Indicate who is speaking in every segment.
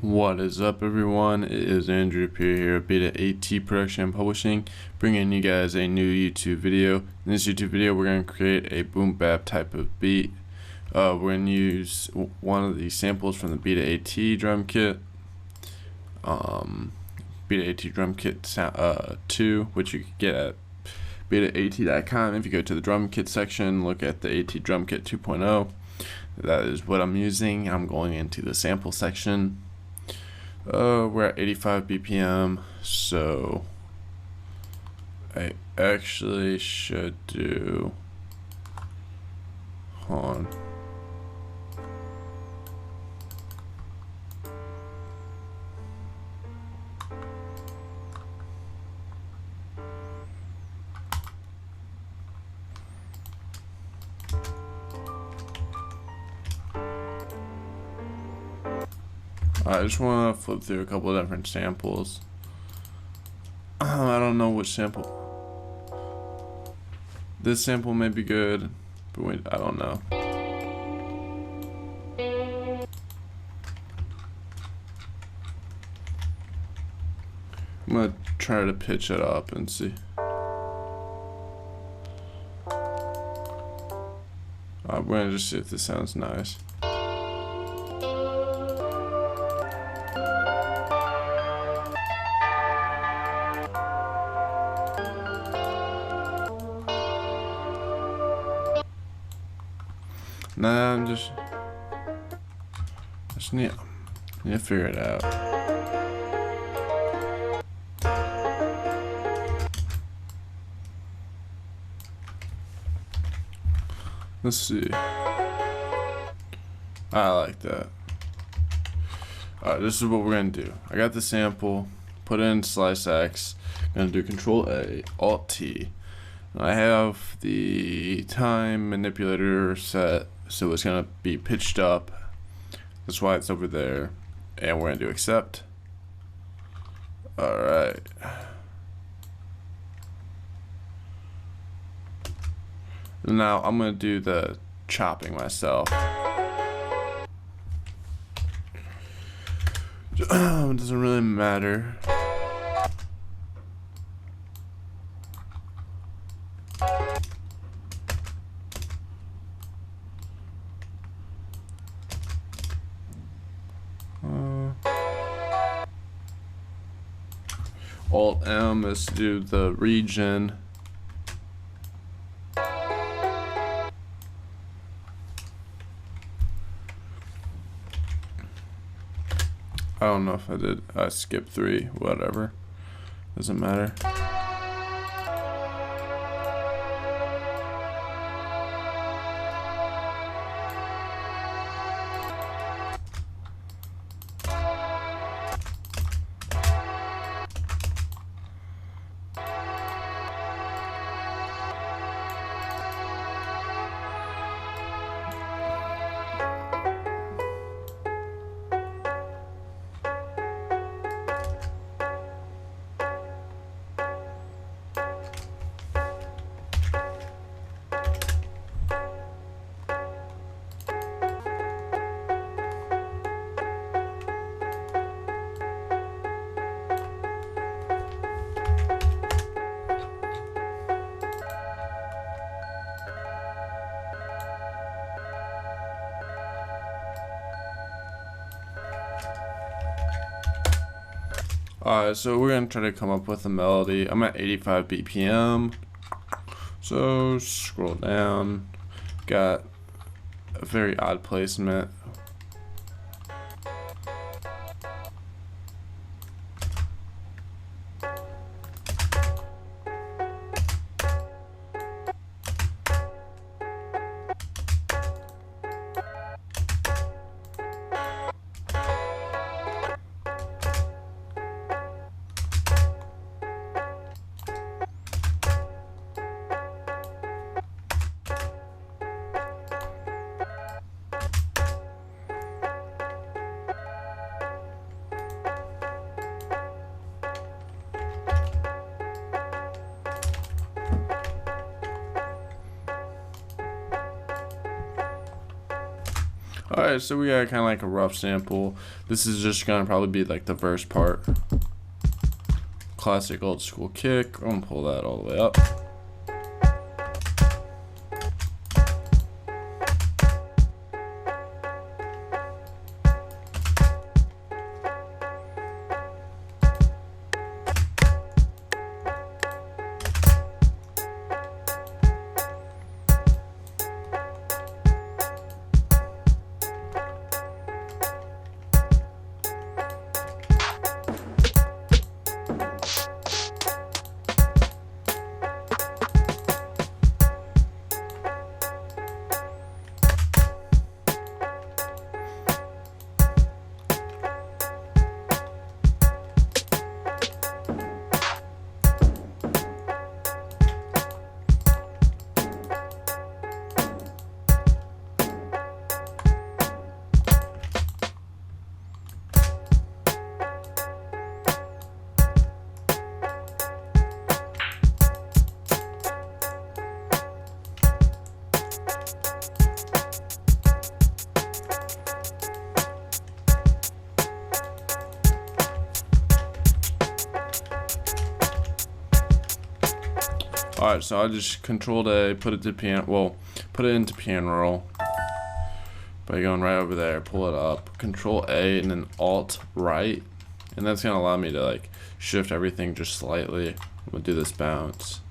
Speaker 1: What is up, everyone? It is Andrew Pierre here at Beta AT Production and Publishing, bringing you guys a new YouTube video. In this YouTube video, we're going to create a boom bap type of beat. We're going to use one of the samples from the Beta AT drum kit, Beta AT drum kit 2, which you can get at betaat.com. If you go to the drum kit section, look at the AT drum kit 2.0. That is what I'm using. I'm going into the sample section. We're at 85 BPM, so I actually should do, hold on. I just want to flip through a couple of different samples. I don't know which sample. This sample may be good, but I don't know. I'm gonna try to pitch it up and see. We're gonna just see if this sounds nice. Nah, I just need to figure it out. Let's see. I like that. Alright, this is what we're gonna do. I got the sample, put it in Slice X, gonna do Control A, Alt T. I have the time manipulator set, so it's gonna be pitched up. That's why it's over there. And we're gonna do accept. Alright. Now I'm gonna do the chopping myself. It doesn't really matter. Alt M is to do the region. I don't know if I skipped 3, whatever. Doesn't matter. Alright, so we're gonna try to come up with a melody. I'm at 85 BPM. So scroll down. Got a very odd placement. Alright, so we got kind of like a rough sample. This is just gonna probably be like the verse part. Classic old school kick. I'm gonna pull that all the way up. Alright, so I just Control A, put it to piano. Well, put it into piano roll by going right over there. Pull it up. Control A and then Alt right, and that's gonna allow me to like shift everything just slightly. We'll do this bounce.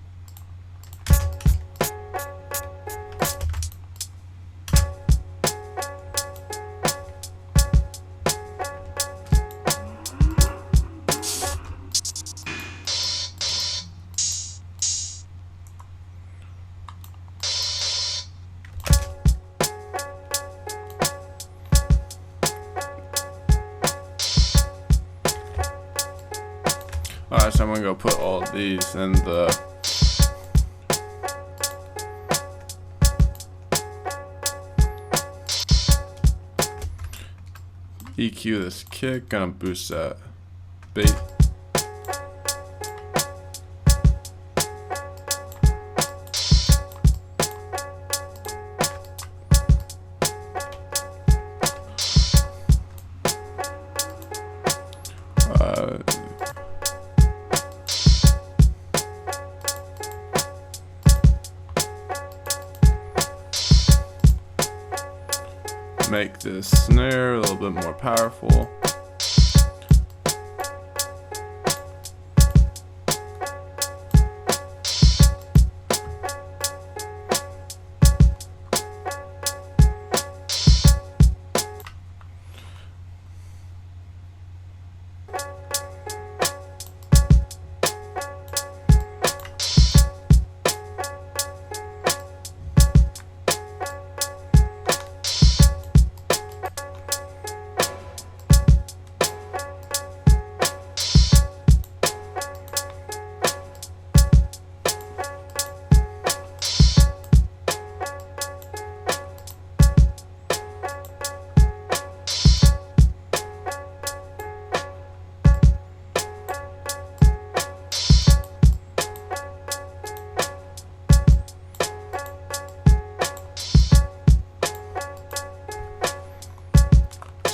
Speaker 1: Alright, so I'm gonna go put all of these in the EQ this kick, gonna boost that beat. Make this snare a little bit more powerful.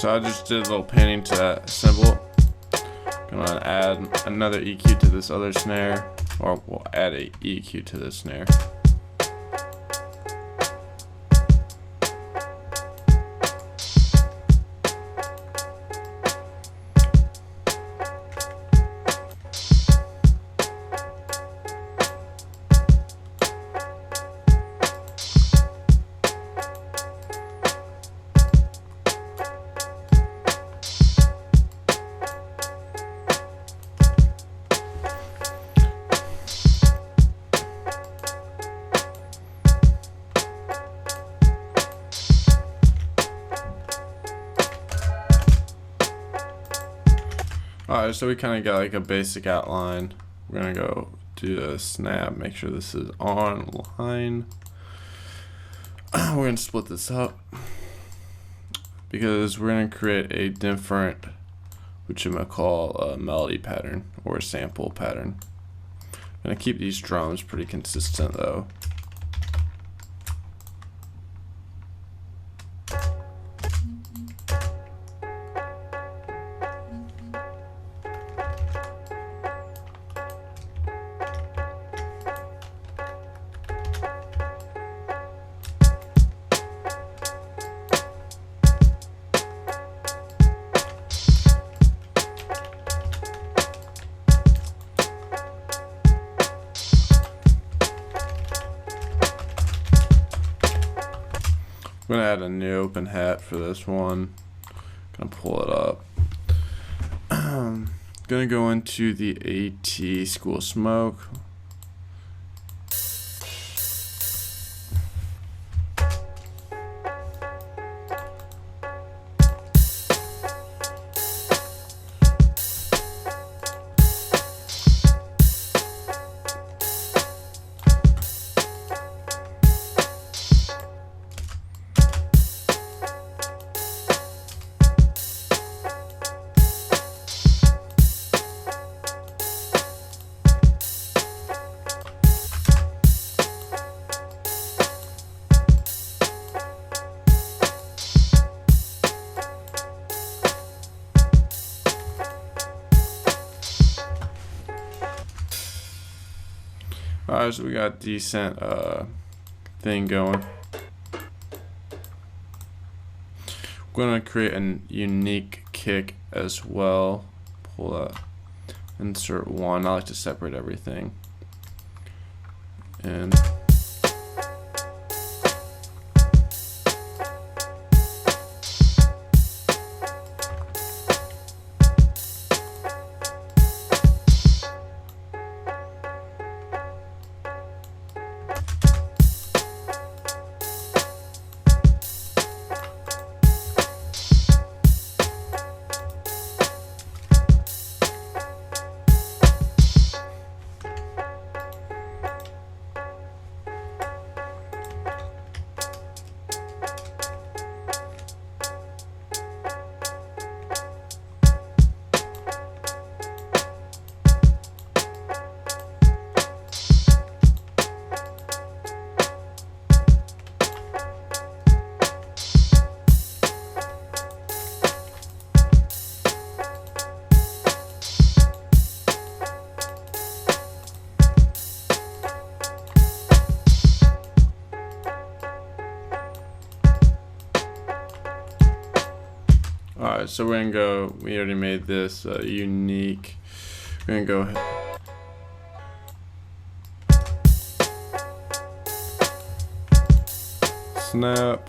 Speaker 1: So I just did a little painting to that cymbal. Gonna add another EQ to this other snare, or we'll add a EQ to this snare. Alright, so we kind of got like a basic outline. We're gonna go do a snap, make sure this is online. We're gonna split this up because we're gonna create a different, which I'm gonna call a melody pattern or a sample pattern. I'm gonna keep these drums pretty consistent though. I'm gonna add a new open hat for this one. Gonna pull it up. Gonna go into the AT School Smoke. Alright, so we got decent thing going. We're gonna create a unique kick as well. Pull that, insert one. I like to separate everything. And alright, so we're gonna go, we already made this unique. We're gonna go ahead. Snap.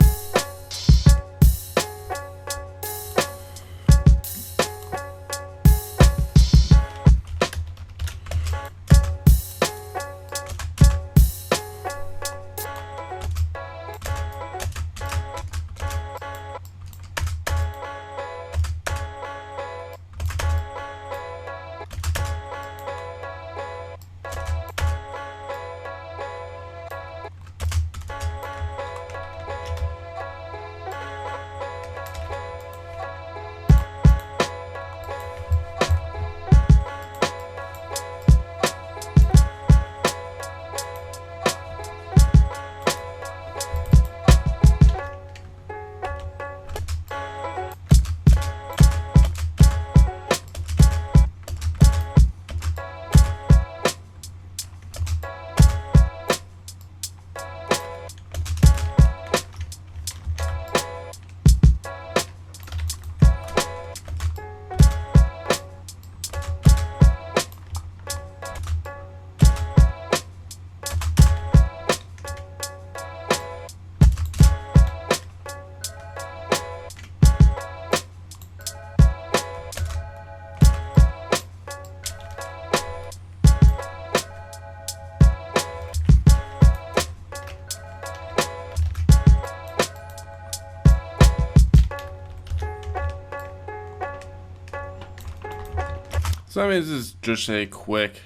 Speaker 1: So I mean, this is just a quick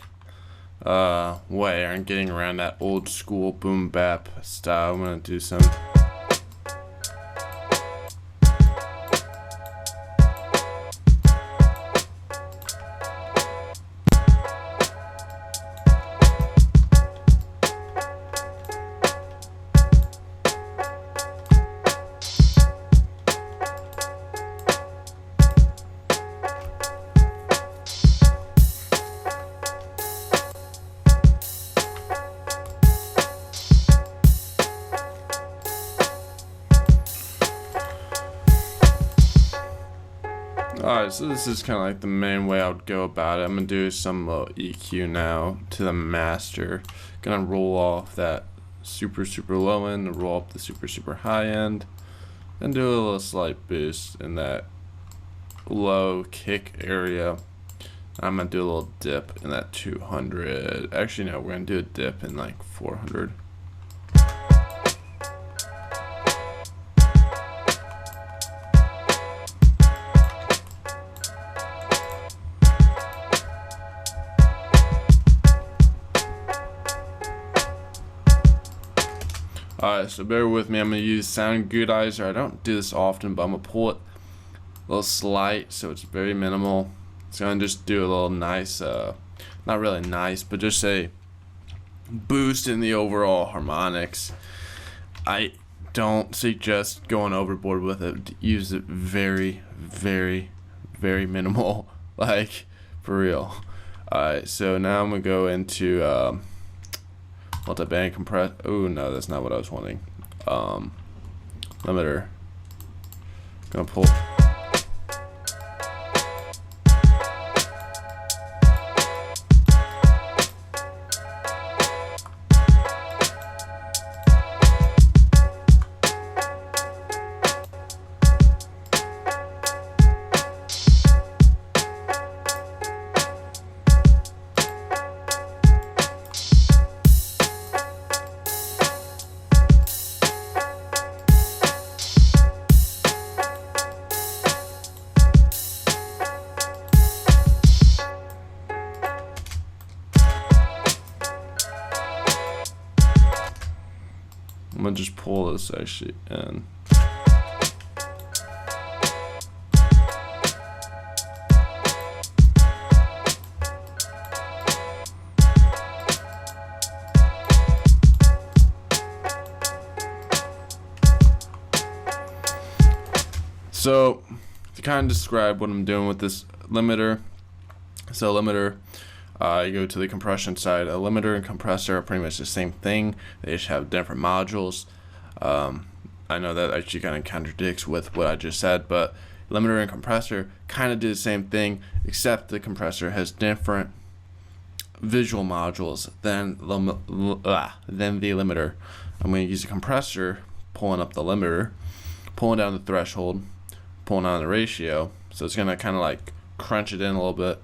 Speaker 1: way on getting around that old school boom bap style. I'm gonna do some. Alright, so this is kind of like the main way I would go about it. I'm going to do some little EQ now to the master. Gonna roll off that super low end, roll up the super high end, and do a little slight boost in that low kick area. I'm gonna do a little dip in that 200. Actually, no, we're gonna do a dip in like 400. Alright, so bear with me. I'm going to use Sound Goodizer. I don't do this often, but I'm going to pull it a little slight so it's very minimal. So I'm going to just do a little nice, not really nice, but just a boost in the overall harmonics. I don't suggest going overboard with it. Use it very minimal, like for real. Alright, so now I'm going to go into multi-band compress. Oh no, that's not what I was wanting. Limiter. Gonna pull. I'm gonna just pull this actually in. So to kind of describe what I'm doing with this limiter, you go to the compression side. A limiter and compressor are pretty much the same thing. They just have different modules. I know that actually kind of contradicts with what I just said, but limiter and compressor kind of do the same thing, except the compressor has different visual modules than the limiter. I'm going to use a compressor, pulling up the limiter, pulling down the threshold, pulling down the ratio. So it's going to kind of like crunch it in a little bit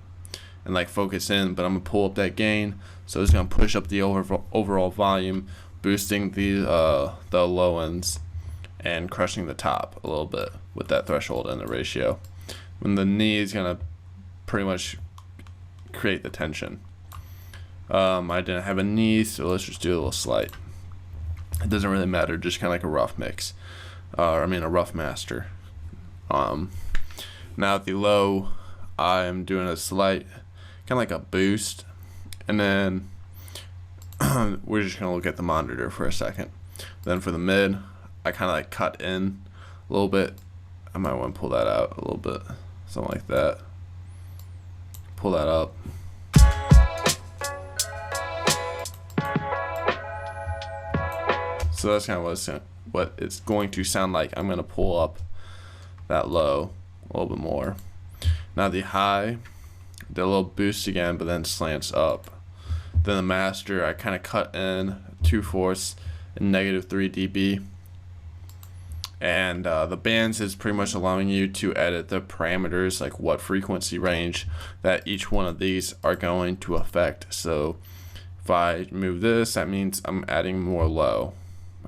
Speaker 1: and like focus in, but I'm gonna pull up that gain, so it's gonna push up the overall volume, boosting the low ends and crushing the top a little bit with that threshold and the ratio. When the knee is gonna pretty much create the tension. I didn't have a knee, so let's just do a little slight. It doesn't really matter, just kind of like a rough mix, a rough master. Now at the low, I'm doing a slight, kind of like a boost, and then we're just gonna look at the monitor for a second. Then for the mid, I kind of like cut in a little bit. I might want to pull that out a little bit, something like that. Pull that up. So that's kind of what it's going to sound like. I'm gonna pull up that low a little bit more. Now the high, did a little boost again, but then slants up. Then the master, I kind of cut in 2/4 and -3 dB. And the bands is pretty much allowing you to edit the parameters, like what frequency range that each one of these are going to affect. So if I move this, that means I'm adding more low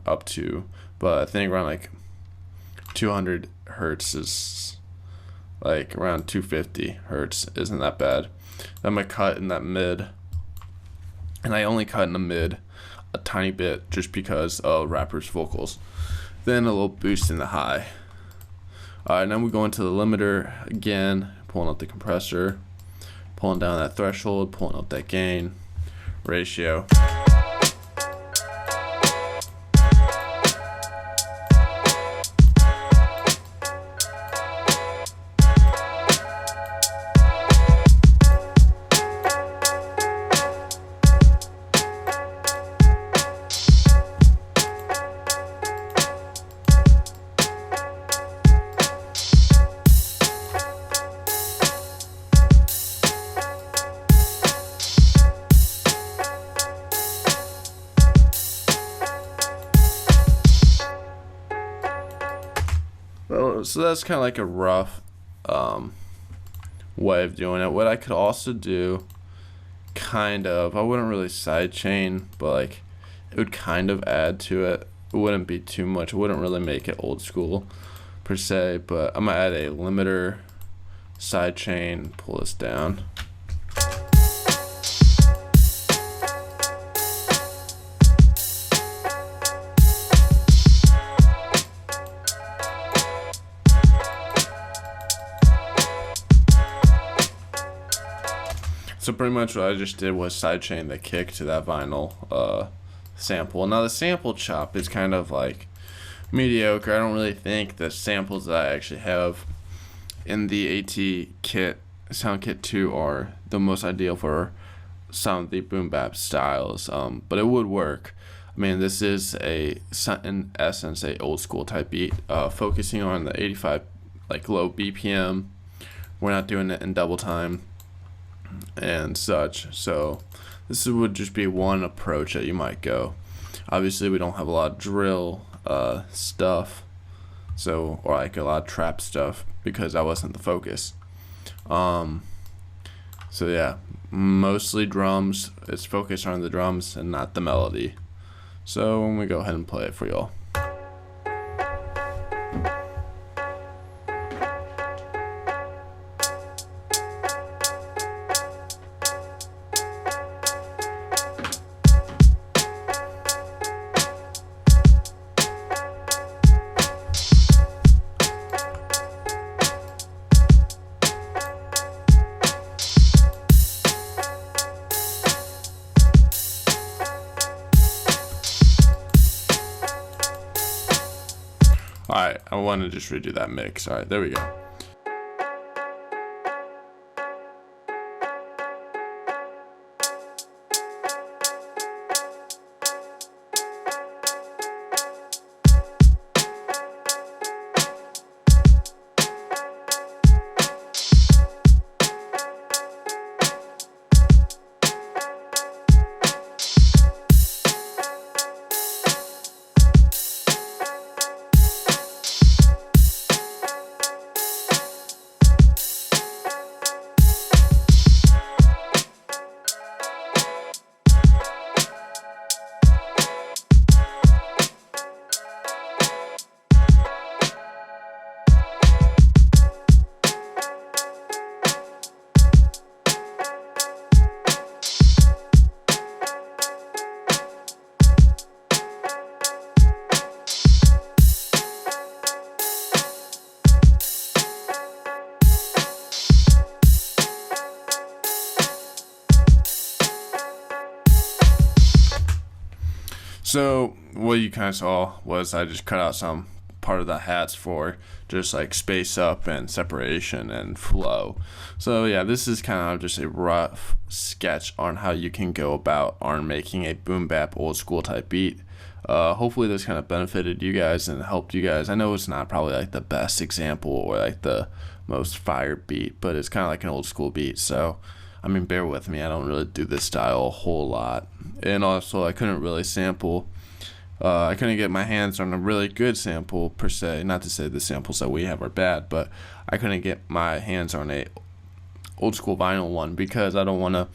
Speaker 1: up to, but I think around like 200 hertz is like around 250 hertz isn't that bad. Then I'm gonna cut in that mid, and I only cut in the mid a tiny bit just because of rapper's vocals. Then a little boost in the high. Alright, now we go into the limiter again, pulling up the compressor, pulling down that threshold, pulling up that gain, ratio. But so that's kind of like a rough way of doing it. What I could also do, I wouldn't really sidechain, but like it would kind of add to it. It wouldn't be too much. It wouldn't really make it old school per se, but I'm gonna add a limiter sidechain, pull this down. So pretty much what I just did was sidechain the kick to that vinyl sample. Now the sample chop is kind of like mediocre. I don't really think the samples that I actually have in the AT kit, Sound Kit 2, are the most ideal for some of the boom bap styles. But it would work. I mean, this is in essence a old school type beat, focusing on the 85 like low BPM. We're not doing it in double time and such. So this would just be one approach that you might go. Obviously we don't have a lot of drill stuff, so, or like a lot of trap stuff, because that wasn't the focus. So yeah, mostly drums. It's focused on the drums and not the melody. So when we go ahead and play it for y'all. Alright, I want to just redo that mix. Alright, there we go. So what you kind of saw was I just cut out some part of the hats for just like space up and separation and flow. So yeah, this is kind of just a rough sketch on how you can go about on making a boom bap old school type beat. Hopefully this kind of benefited you guys and helped you guys. I know it's not probably like the best example or like the most fire beat, but it's kind of like an old school beat. So I mean, bear with me, I don't really do this style a whole lot. And also I couldn't really sample, I couldn't get my hands on a really good sample per se. Not to say the samples that we have are bad, but I couldn't get my hands on a old school vinyl one because I don't want to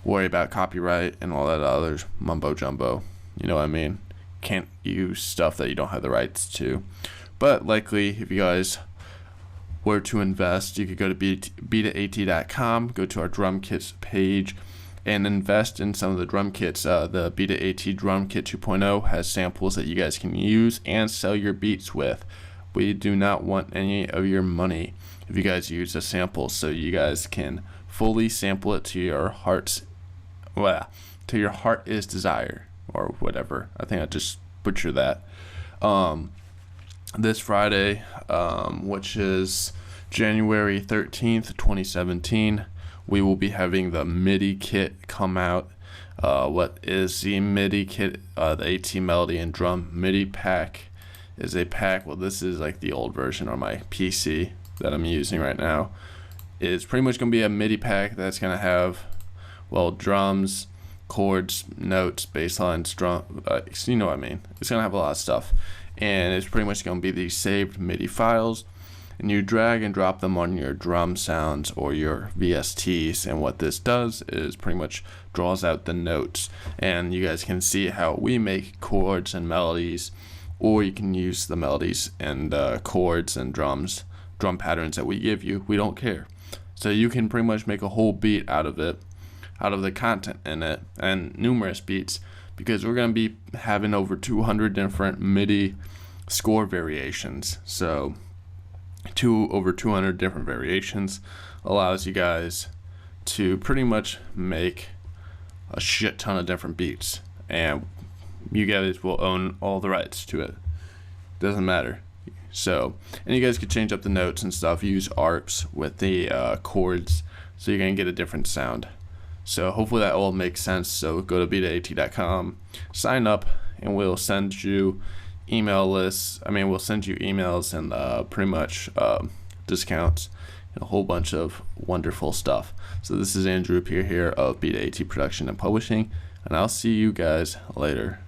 Speaker 1: worry about copyright and all that other mumbo jumbo. You know what I mean? Can't use stuff that you don't have the rights to. But likely, if you guys were to invest, you could go to beta-at.com, go to our drum kits page, and invest in some of the drum kits. The Beta-AT Drum Kit 2.0 has samples that you guys can use and sell your beats with. We do not want any of your money if you guys use a sample, so you guys can fully sample it to your heart's, well, to your heart is desire, or whatever. I think I just butchered that. This Friday, which is January 13th, 2017, we will be having the MIDI kit come out. What is the MIDI kit? The AT Melody and Drum MIDI pack is a pack. Well, this is like the old version on my PC that I'm using right now. It's pretty much going to be a MIDI pack that's going to have, well, drums, chords, notes, bass lines, drum, you know what I mean. It's gonna have a lot of stuff, and it's pretty much gonna be these saved MIDI files, and you drag and drop them on your drum sounds or your VSTs, and what this does is pretty much draws out the notes, and you guys can see how we make chords and melodies, or you can use the melodies and chords and drum patterns that we give you. We don't care. So you can pretty much make a whole beat out of it, out of the content in it, and numerous beats, because we're going to be having over 200 different MIDI score variations. So over 200 different variations allows you guys to pretty much make a shit ton of different beats, and you guys will own all the rights to it. Doesn't matter. So, and you guys could change up the notes and stuff, use ARPs with the chords, so you're gonna get a different sound. So hopefully that all makes sense. So go to beta-at.com, sign up, and we'll send you email lists. We'll send you emails and pretty much discounts and a whole bunch of wonderful stuff. So this is Andrew Pierre here of Beta-at Production and Publishing, and I'll see you guys later.